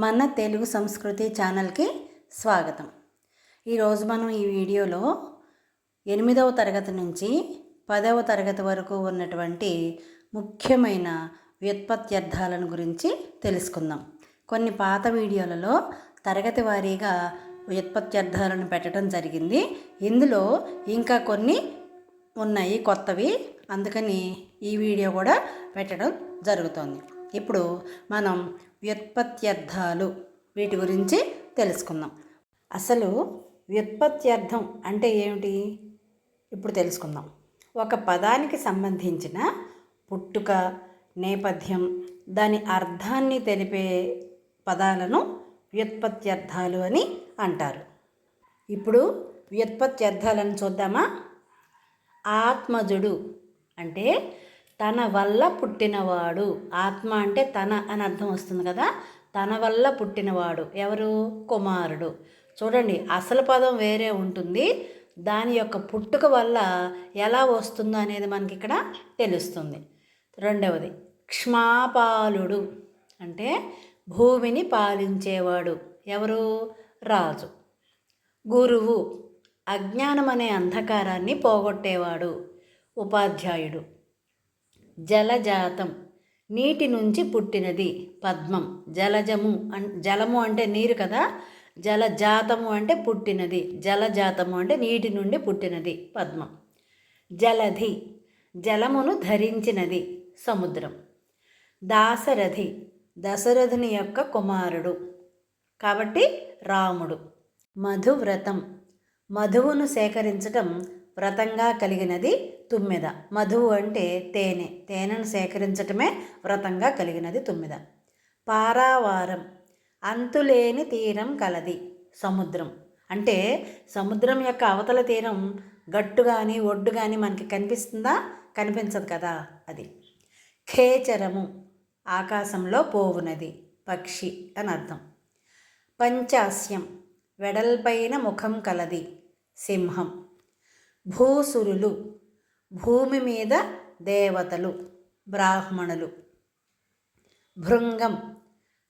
మన తెలుగు సంస్కృతి ఛానల్కి స్వాగతం. ఈరోజు మనం ఈ వీడియోలో 8వ తరగతి నుంచి 10వ తరగతి వరకు ఉన్నటువంటి ముఖ్యమైన వ్యుత్పత్త్యర్థాలను గురించి తెలుసుకుందాం. కొన్ని పాత వీడియోలలో తరగతి వారీగా వ్యుత్పత్త్యర్థాలను పెట్టడం జరిగింది. ఇందులో ఇంకా కొన్ని ఉన్నాయి కొత్తవి, అందుకని ఈ వీడియో కూడా పెట్టడం జరుగుతుంది. ఇప్పుడు మనం వ్యుత్పత్త్యర్థాలు వీటి గురించి తెలుసుకుందాం. అసలు వ్యుత్పత్త్యర్థం అంటే ఏమిటి ఇప్పుడు తెలుసుకుందాం. ఒక పదానికి సంబంధించిన పుట్టుక, నేపథ్యం, దాని అర్థాన్ని తెలిపే పదాలను వ్యుత్పత్త్యర్థాలు అని అంటారు. ఇప్పుడు వ్యుత్పత్త్యర్థాలను చూద్దామా. ఆత్మజుడు అంటే తన వల్ల పుట్టినవాడు. ఆత్మ అంటే తన అని అర్థం వస్తుంది కదా. తన వల్ల పుట్టినవాడు ఎవరు? కుమారుడు. చూడండి, అసలు పదం వేరే ఉంటుంది, దాని యొక్క పుట్టుక వల్ల ఎలా వస్తుందో అనేది మనకి ఇక్కడ తెలుస్తుంది. రెండవది క్ష్మాపాలుడు అంటే భూమిని పాలించేవాడు ఎవరు? రాజు. గురువు అజ్ఞానం అనే అంధకారాన్ని పోగొట్టేవాడు, ఉపాధ్యాయుడు. జలజాతం నీటి నుంచి పుట్టినది, పద్మం. జలము అంటే నీరు కదా, జలజాతము అంటే పుట్టినది, జలజాతము అంటే నీటి నుండి పుట్టినది, పద్మం. జలధి జలమును ధరించినది, సముద్రం. దాశరథి దశరథుని యొక్క కుమారుడు కాబట్టి రాముడు. మధువ్రతం మధువును సేకరించటం వ్రతంగా కలిగినది, తుమ్మెద. మధువు అంటే తేనె, తేనెను సేకరించటమే వ్రతంగా కలిగినది, తుమ్మెద. పారావారం అంతులేని తీరం కలది, సముద్రం. అంటే సముద్రం యొక్క అవతల తీరం గట్టు కానీ ఒడ్డు కానీ మనకి కనిపిస్తుందా? కనిపించదు కదా, అది. ఖేచరము ఆకాశంలో పోవునది, పక్షి అని అర్థం. పంచాస్యం వెడల్పైన ముఖం కలది, సింహం. భూసురులు భూమి మీద దేవతలు, బ్రాహ్మణులు. భృంగం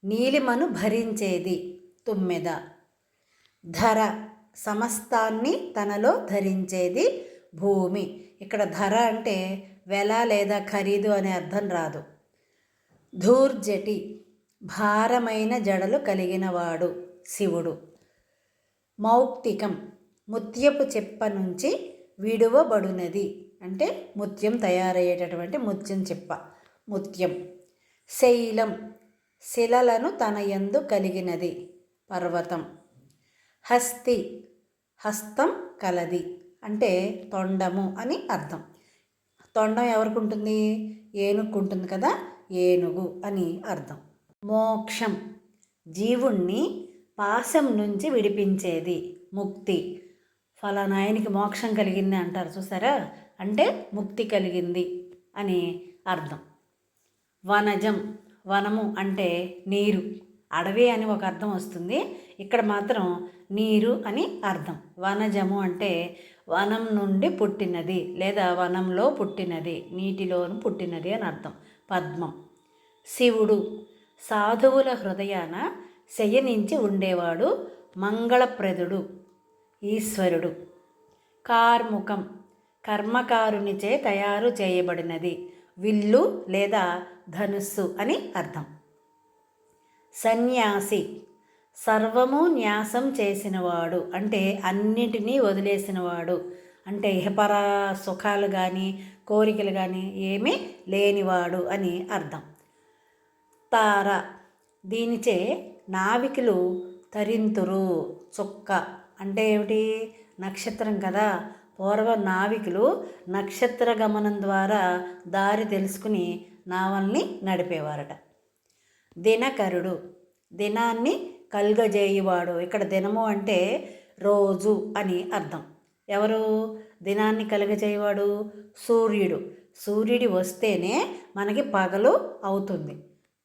నీలిమను భరించేది, తుమ్మెద. ధర సమస్తాన్ని తనలో ధరించేది, భూమి. ఇక్కడ ధర అంటే వెల లేదా ఖరీదు అనే అర్థం రాదు. ధూర్జటి భారమైన జడలు కలిగినవాడు, శివుడు. మౌక్తికం ముత్యపు చెప్ప నుంచి విడువబడునది అంటే ముత్యం తయారయ్యేటటువంటి ముత్యం చెప్ప, ముత్యం. శైలం శిలలను తన యందు కలిగినది, పర్వతం. హస్తి హస్తం కలది అంటే తొండము అని అర్థం. తొండం ఎవరికి ఉంటుంది? ఏనుగుకు ఉంటుంది కదా, ఏనుగు అని అర్థం. మోక్షం జీవుణ్ణి పాశం నుంచి విడిపించేది, ముక్తి. ఫలానా ఆయనకి మోక్షం కలిగింది అంటారు చూసారా, అంటే ముక్తి కలిగింది అని అర్థం. వనజం వనము అంటే నీరు, అడవి అని ఒక అర్థం వస్తుంది, ఇక్కడ మాత్రం నీరు అని అర్థం. వనజము అంటే వనం నుండి పుట్టినది లేదా వనంలో పుట్టినది, నీటిలోను పుట్టినది అని అర్థం. పద్మం. శివుడు సాధువుల హృదయాన శయనించి ఉండేవాడు, మంగళప్రదుడు, ఈశ్వరుడు. కార్ముకం కర్మకారునిచే తయారు చేయబడినది, విల్లు లేదా ధనుస్సు అని అర్థం. సన్యాసి సర్వము న్యాసం చేసినవాడు అంటే అన్నిటినీ వదిలేసినవాడు, అంటే ఇహపర సుఖాలు కానీ కోరికలు కానీ ఏమీ లేనివాడు అని అర్థం. తార దీనిచే నావికులు తరింతురు, చుక్క అంటే ఏమిటి? నక్షత్రం కదా. పూర్వం నావికులు నక్షత్ర గమనం ద్వారా దారి తెలుసుకుని నావల్ని నడిపేవారట. దినకరుడు దినాన్ని కలుగజేయువాడు. ఇక్కడ దినము అంటే రోజు అని అర్థం. ఎవరు దినాన్ని కలుగజేయువాడు? సూర్యుడు. సూర్యుడు వస్తేనే మనకి పగలు అవుతుంది,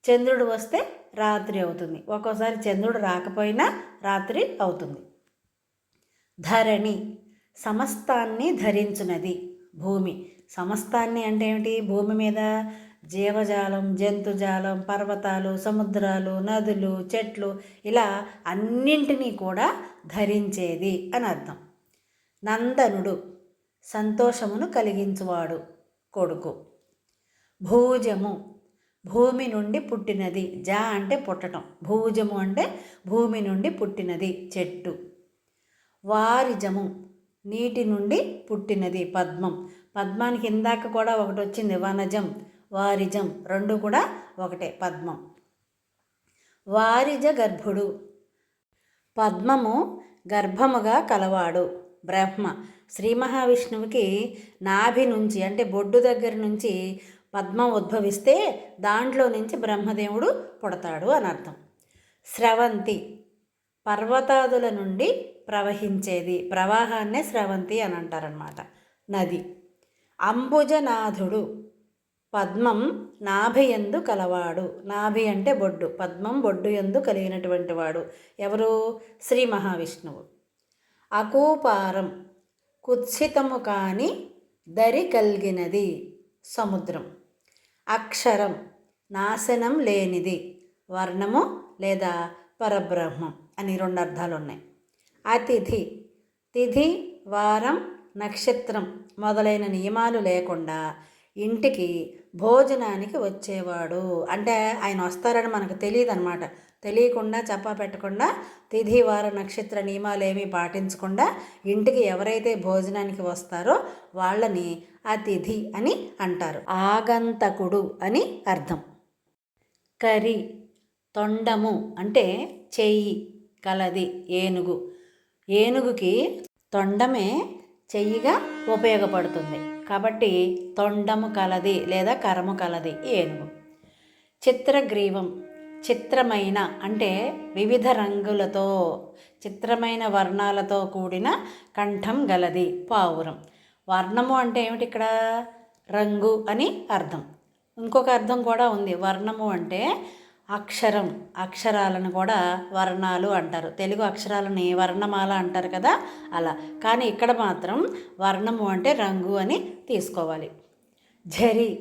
చంద్రుడు వస్తే రాత్రి అవుతుంది, ఒక్కోసారి చంద్రుడు రాకపోయినా రాత్రి అవుతుంది. ధరణి సమస్తాన్ని ధరించున్నది, భూమి. సమస్తాన్ని అంటే ఏమిటి? భూమి మీద జీవజాలం, జంతుజాలం, పర్వతాలు, సముద్రాలు, నదులు, చెట్లు ఇలా అన్నింటినీ కూడా ధరించేది అని అర్థం. నందనుడు సంతోషమును కలిగించువాడు, కొడుకు. భూజము భూమి నుండి పుట్టినది, జా అంటే పుట్టడం, భూజము అంటే భూమి నుండి పుట్టినది, చెట్టు. వారిజము నీటి నుండి పుట్టినది, పద్మం. పద్మానికి ఇందాక కూడా ఒకటి వచ్చింది, వనజం, వారిజం, రెండు కూడా ఒకటే, పద్మం. వారిజ గర్భుడు పద్మము గర్భముగా కలవాడు, బ్రహ్మ. శ్రీ మహావిష్ణువుకి నాభి నుంచి అంటే బొడ్డు దగ్గర నుంచి పద్మం ఉద్భవిస్తే దాంట్లో నుంచి బ్రహ్మదేవుడు పుడతాడు అని అర్థం. స్రవంతి పర్వతాదుల నుండి ప్రవహించేది, ప్రవాహాన్నే స్రవంతి అని అంటారనమాట, నది. అంబుజనాథుడు పద్మం నాభియందు కలవాడు, నాభి అంటే బొడ్డు, పద్మం బొడ్డు యందు కలిగినటువంటి వాడు ఎవరు? శ్రీ మహావిష్ణువు. అకూపారం కుత్సితము కాని దరి కలిగినది, సముద్రం. అక్షరం నాశనం లేనిది, వర్ణము లేదా పరబ్రహ్మం అని రెండు అర్థాలు ఉన్నాయి. అతిథి తిథి, వారం, నక్షత్రం మొదలైన నియమాలు లేకుండా ఇంటికి భోజనానికి వచ్చేవాడు. అంటే ఆయన వస్తారని మనకు తెలియదు అనమాట. తెలియకుండా చెప్పా పెట్టకుండా తిథి వార నక్షత్ర నియమాలు ఏమీ పాటించకుండా ఇంటికి ఎవరైతే భోజనానికి వస్తారో వాళ్ళని అతిథి అని అంటారు. ఆగంతకుడు అని అర్థం. కరి తొండము అంటే చెయ్యి కలది, ఏనుగు. ఏనుగుకి తొండమే చెయ్యిగా ఉపయోగపడుతుంది కాబట్టి తొండము కలది లేదా కరము కలది ఏనుగు. చిత్రగ్రీవం చిత్రమైన అంటే వివిధ రంగులతో, చిత్రమైన వర్ణాలతో కూడిన కంఠం గలది, పావురం. వర్ణము అంటే ఏమిటి ఇక్కడ? రంగు అని అర్థం. ఇంకొక అర్థం కూడా ఉంది. వర్ణము అంటే అక్షరం, అక్షరాలను కూడా వర్ణాలు అంటారు. తెలుగు అక్షరాలని వర్ణమాల అంటారు కదా, అలా. కానీ ఇక్కడ మాత్రం వర్ణము అంటే రంగు అని తీసుకోవాలి. ఝరి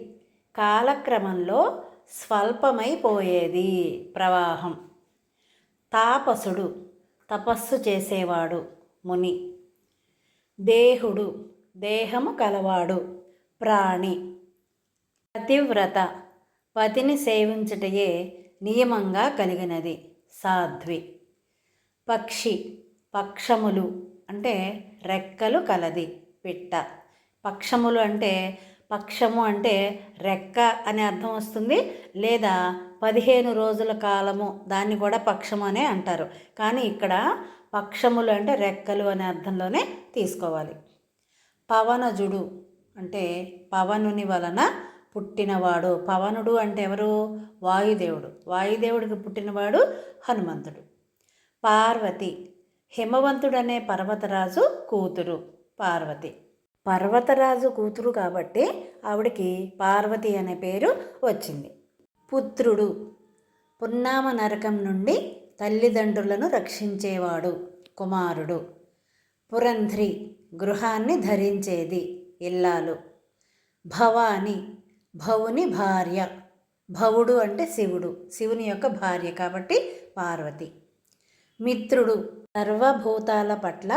కాలక్రమంలో స్వల్పమైపోయేది, ప్రవాహం. తాపసుడు తపస్సు చేసేవాడు, ముని. దేహుడు దేహము కలవాడు, ప్రాణి. పతివ్రత పతిని సేవించుటయే నియమంగా కలిగినది, సాధ్వి. పక్షి పక్షములు అంటే రెక్కలు కలది, పిట్ట. పక్షములు అంటే పక్షము అంటే రెక్క అనే అర్థం వస్తుంది, లేదా 15 రోజుల కాలము, దాన్ని కూడా పక్షము అనే అంటారు. కానీ ఇక్కడ పక్షములు అంటే రెక్కలు అనే అర్థంలోనే తీసుకోవాలి. పవనజుడు అంటే పవనుని వలన పుట్టినవాడు. పవనుడు అంటే ఎవరు? వాయుదేవుడు. వాయుదేవుడికి పుట్టినవాడు హనుమంతుడు. పార్వతి హిమవంతుడు అనే పర్వతరాజు కూతురు, పార్వతి. పర్వతరాజు కూతురు కాబట్టి ఆవిడికి పార్వతి అనే పేరు వచ్చింది. పుత్రుడు పున్నామ నరకం నుండి తల్లిదండ్రులను రక్షించేవాడు, కుమారుడు. పురంధ్రి గృహాన్ని ధరించేది, ఇల్లాలు. భవాని భవుని భార్య. భవుడు అంటే శివుడు, శివుని యొక్క భార్య కాబట్టి పార్వతి. మిత్రుడు సర్వభూతాల పట్ల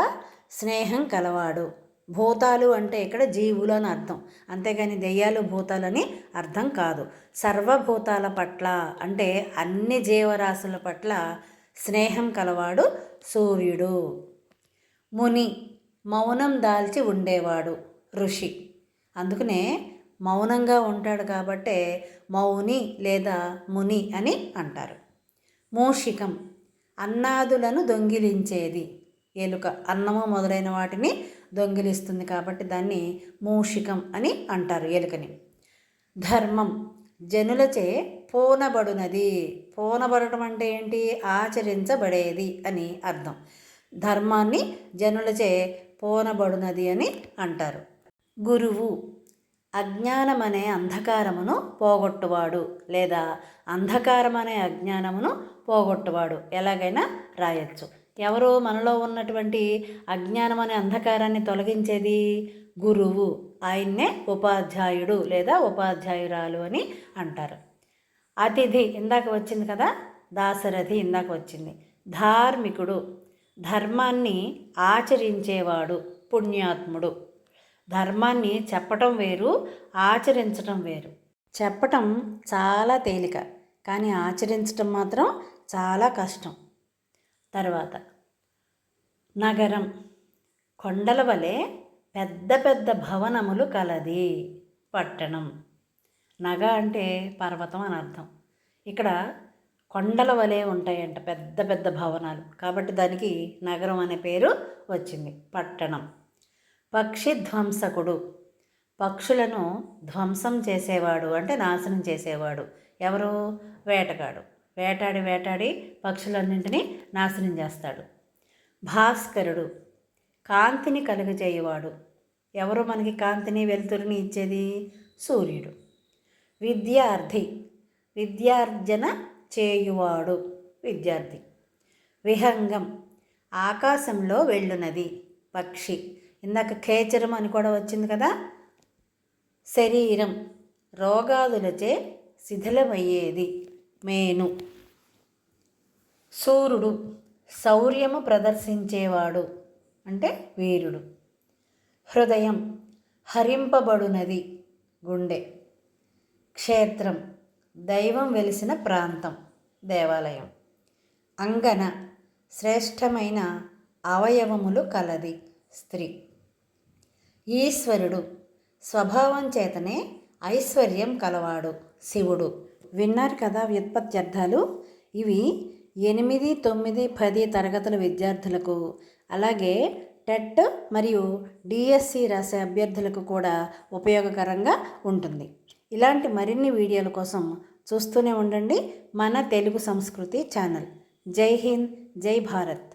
స్నేహం కలవాడు. భూతాలు అంటే ఇక్కడ జీవులు అని అర్థం, అంతేగాని దెయ్యాలు భూతాలని అర్థం కాదు. సర్వభూతాల పట్ల అంటే అన్ని జీవరాశుల పట్ల స్నేహం కలవాడు సూర్యుడు. ముని మౌనం దాల్చి ఉండేవాడు, ఋషి. అందుకనే మౌనంగా ఉంటాడు కాబట్టే మౌని లేదా ముని అని అంటారు. మూషికం అన్నాదులను దొంగిలించేది, ఎలుక. అన్నము మొదలైన వాటిని దొంగిలిస్తుంది కాబట్టి దాన్ని మూషికం అని అంటారు, ఎలుకని. ధర్మం జనులచే పూనబడునది. పూనబడటం అంటే ఏంటి? ఆచరించబడేది అని అర్థం. ధర్మాన్ని జనులచే పూనబడునది అని అంటారు. గురువు అజ్ఞానమనే అంధకారమును పోగొట్టువాడు, లేదా అంధకారం అనే అజ్ఞానమును పోగొట్టువాడు, ఎలాగైనా రాయొచ్చు. ఎవరో మనలో ఉన్నటువంటి అజ్ఞానం అనే అంధకారాన్ని తొలగించేది గురువు. ఆయన్నే ఉపాధ్యాయుడు లేదా ఉపాధ్యాయురాలు అని అంటారు. అతిథి ఇందాక వచ్చింది కదా, దాశరథి ఇందాక వచ్చింది. ధార్మికుడు, ధర్మాన్ని ఆచరించేవాడు, పుణ్యాత్ముడు. ధర్మాన్ని చెప్పటం వేరు, ఆచరించటం వేరు. చెప్పటం చాలా తేలిక, కానీ ఆచరించటం మాత్రం చాలా కష్టం. తర్వాత నగరం, కొండల వలె పెద్ద పెద్ద భవనములు కలది. పట్టణం, నగ అంటే పర్వతం అని అర్థం. ఇక్కడ కొండల వలె ఉంటాయంట పెద్ద పెద్ద భవనాలు, కాబట్టి దానికి నగరం అనే పేరు వచ్చింది. పట్టణం. పక్షి ధ్వంసకుడు, పక్షులను ధ్వంసం చేసేవాడు అంటే నాశనం చేసేవాడు. ఎవరు? వేటగాడు. వేటాడి వేటాడి పక్షులన్నింటినీ నాశనం చేస్తాడు. భాస్కరుడు, కాంతిని కలుగజేయవాడు. ఎవరు మనకి కాంతిని వెలుతురుని ఇచ్చేది? సూర్యుడు. విద్యార్థి, విద్యార్జన చేయువాడు, విద్యార్థి. విహంగం, ఆకాశంలో వెళ్ళునది, పక్షి. ఇందాక ఖేచరం అని కూడా వచ్చింది కదా. శరీరం, రోగాదులచే శిథిలమయ్యేది, మేను. సూర్యుడు, శౌర్యము ప్రదర్శించేవాడు అంటే వీరుడు. హృదయం, హరింపబడునది, గుండె. క్షేత్రం, దైవం వెలిసిన ప్రాంతం, దేవాలయం. అంగన, శ్రేష్టమైన అవయవములు కలది, స్త్రీ. ఈశ్వరుడు, స్వభావం చేతనే ఐశ్వర్యం కలవాడు, శివుడు. విన్నారు కదా వ్యుత్పత్త్యర్థాలు. ఇవి 8, 9, 10 తరగతుల విద్యార్థులకు, అలాగే టెట్ మరియు డిఎస్సి రాసే అభ్యర్థులకు కూడా ఉపయోగకరంగా ఉంటుంది. ఇలాంటి మరిన్ని వీడియోల కోసం చూస్తూనే ఉండండి మన తెలుగు సంస్కృతి ఛానల్. జై హింద్, జై భారత్.